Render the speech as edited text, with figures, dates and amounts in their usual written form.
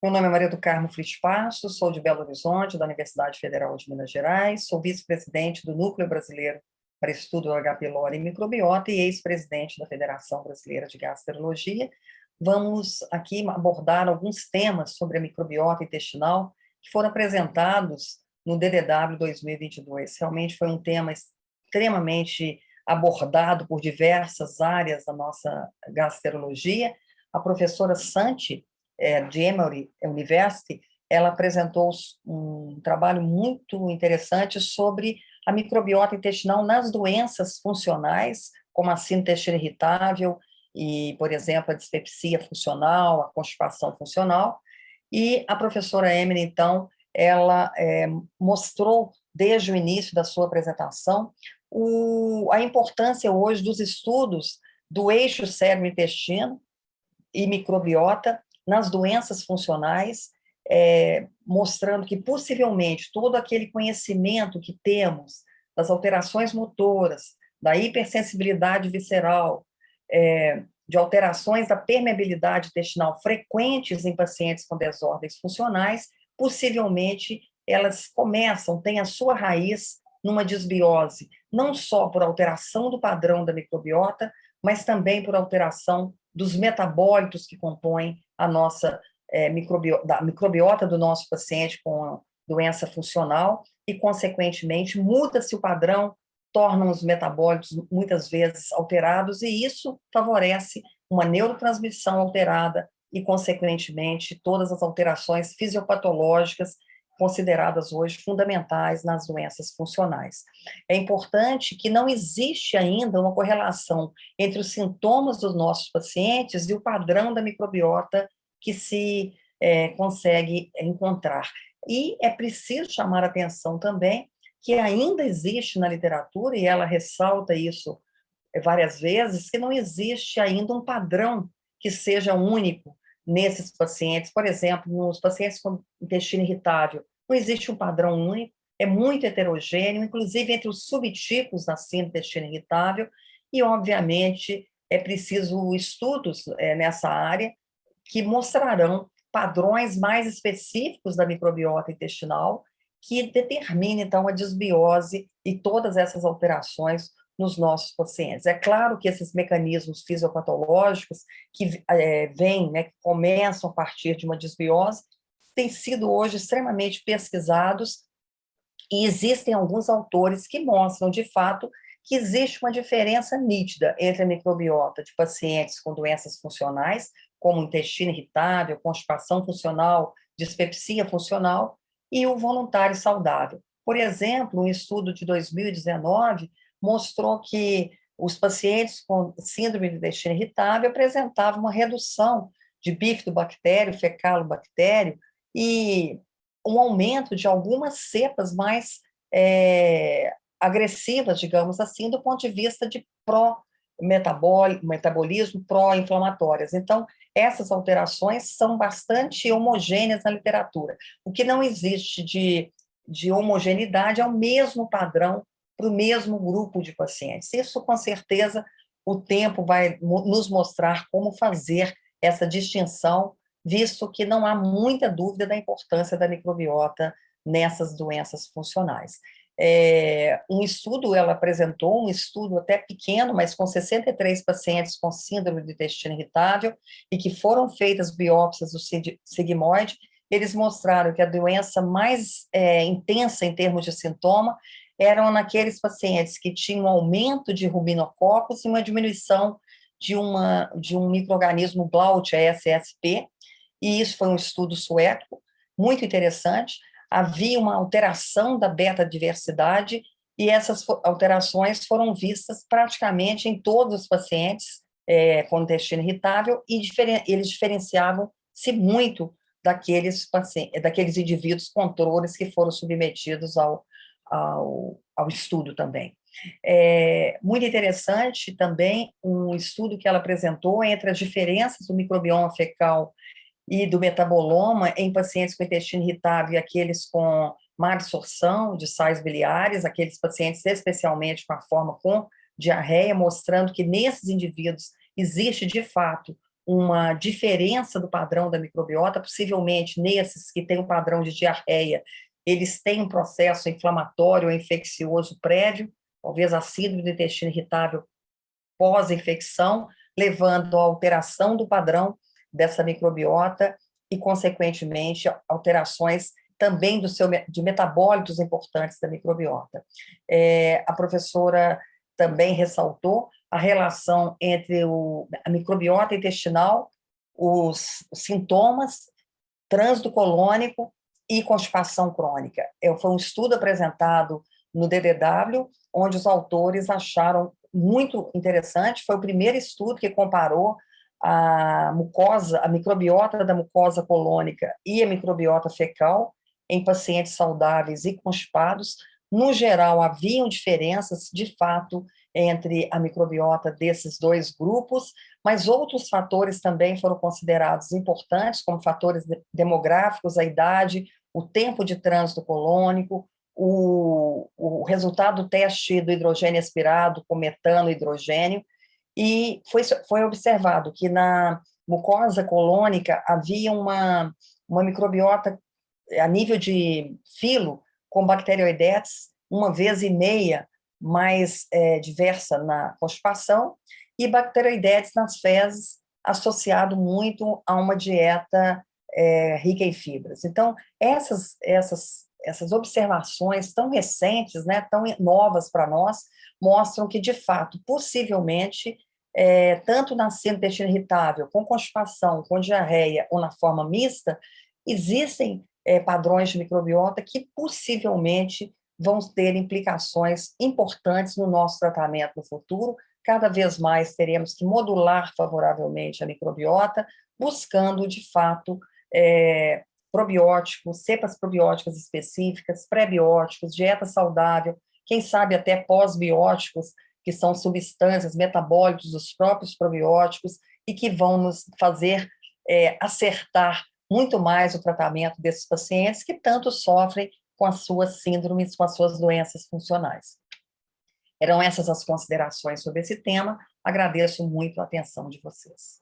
Meu nome é Maria do Carmo Fritz Passos, sou de Belo Horizonte, da Universidade Federal de Minas Gerais, sou vice-presidente do Núcleo Brasileiro para Estudo do H. pylori e Microbiota e ex-presidente da Federação Brasileira de Gastroenterologia. Vamos aqui abordar alguns temas sobre a microbiota intestinal que foram apresentados no DDW 2022. Realmente foi um tema extremamente abordado por diversas áreas da nossa gastroenterologia. A professora Santi, de Emory University, ela apresentou um trabalho muito interessante sobre a microbiota intestinal nas doenças funcionais, como a síndrome do intestino irritável e, por exemplo, a dispepsia funcional, a constipação funcional. E a professora Emily, então, ela mostrou, desde o início da sua apresentação, a importância hoje dos estudos do eixo cérebro-intestino e microbiota nas doenças funcionais, mostrando que possivelmente todo aquele conhecimento que temos das alterações motoras, da hipersensibilidade visceral, de alterações da permeabilidade intestinal frequentes em pacientes com desordens funcionais, possivelmente elas têm a sua raiz numa desbiose, não só por alteração do padrão da microbiota, mas também por alteração dos metabólitos que compõem a nossa microbiota do nosso paciente com doença funcional e, consequentemente, muda-se o padrão, tornam os metabólitos muitas vezes alterados e isso favorece uma neurotransmissão alterada e, consequentemente, todas as alterações fisiopatológicas consideradas hoje fundamentais nas doenças funcionais. É importante que não existe ainda uma correlação entre os sintomas dos nossos pacientes e o padrão da microbiota que se consegue encontrar. E é preciso chamar a atenção também que ainda existe na literatura, e ela ressalta isso várias vezes, que não existe ainda um padrão que seja único nesses pacientes. Por exemplo, nos pacientes com intestino irritável, não existe um padrão único, é muito heterogêneo, inclusive entre os subtipos da síndrome do intestino irritável, e, obviamente, é preciso estudos nessa área que mostrarão padrões mais específicos da microbiota intestinal que determine, então, a desbiose e todas essas alterações nos nossos pacientes. É claro que esses mecanismos fisiopatológicos que vêm, que começam a partir de uma desbiose, têm sido hoje extremamente pesquisados e existem alguns autores que mostram, de fato, que existe uma diferença nítida entre a microbiota de pacientes com doenças funcionais, como intestino irritável, constipação funcional, dispepsia funcional, e o voluntário saudável. Por exemplo, um estudo de 2019 mostrou que os pacientes com síndrome do intestino irritável apresentavam uma redução de bifidobactério, fecalobactério, e um aumento de algumas cepas mais agressivas, digamos assim, do ponto de vista de metabolismo, pró-inflamatórias. Então, essas alterações são bastante homogêneas na literatura. O que não existe de homogeneidade é o mesmo padrão para o mesmo grupo de pacientes. Isso, com certeza, o tempo vai nos mostrar como fazer essa distinção, visto que não há muita dúvida da importância da microbiota nessas doenças funcionais. Ela apresentou um estudo até pequeno, mas com 63 pacientes com síndrome do intestino irritável e que foram feitas biópsias do sigmoide. Eles mostraram que a doença mais intensa em termos de sintoma eram naqueles pacientes que tinham aumento de rubinococos e uma diminuição de um micro-organismo Blaut, SSP, e isso foi um estudo sueco, muito interessante. Havia uma alteração da beta-diversidade, e essas alterações foram vistas praticamente em todos os pacientes com intestino irritável, e eles diferenciavam-se muito daqueles indivíduos controles que foram submetidos ao estudo também. Muito interessante também um estudo que ela apresentou entre as diferenças do microbioma fecal e do metaboloma em pacientes com intestino irritável e aqueles com má absorção de sais biliares, aqueles pacientes especialmente com a forma com diarreia, mostrando que nesses indivíduos existe, de fato, uma diferença do padrão da microbiota, possivelmente nesses que têm um padrão de diarreia, eles têm um processo inflamatório ou infeccioso prévio, talvez a síndrome do intestino irritável pós-infecção, levando à alteração do padrão dessa microbiota e, consequentemente, alterações também de metabólitos importantes da microbiota. A professora também ressaltou a relação entre a microbiota intestinal, os sintomas, trânsito colônico e constipação crônica. Foi um estudo apresentado no DDW, onde os autores acharam muito interessante, foi o primeiro estudo que comparou a microbiota da mucosa colônica e a microbiota fecal em pacientes saudáveis e constipados. No geral, haviam diferenças, de fato, entre a microbiota desses dois grupos, mas outros fatores também foram considerados importantes, como fatores demográficos, a idade, o tempo de trânsito colônico, o resultado do teste do hidrogênio aspirado com metano e hidrogênio, e foi observado que na mucosa colônica havia uma microbiota a nível de filo com bacteroidetes 1,5 vezes mais diversa na constipação, e bacteroidetes nas fezes, associado muito a uma dieta rica em fibras. Então, essas observações tão recentes, né, tão novas para nós, mostram que, de fato, possivelmente, tanto na síndrome do intestino irritável, com constipação, com diarreia ou na forma mista, existem padrões de microbiota que possivelmente vão ter implicações importantes no nosso tratamento no futuro. Cada vez mais teremos que modular favoravelmente a microbiota, buscando, de fato, probióticos, cepas probióticas específicas, pré-bióticos, dieta saudável, quem sabe até pós-bióticos, que são substâncias, metabólitos dos próprios probióticos, e que vão nos fazer acertar muito mais o tratamento desses pacientes que tanto sofrem com as suas síndromes, com as suas doenças funcionais. Eram essas as considerações sobre esse tema. Agradeço muito a atenção de vocês.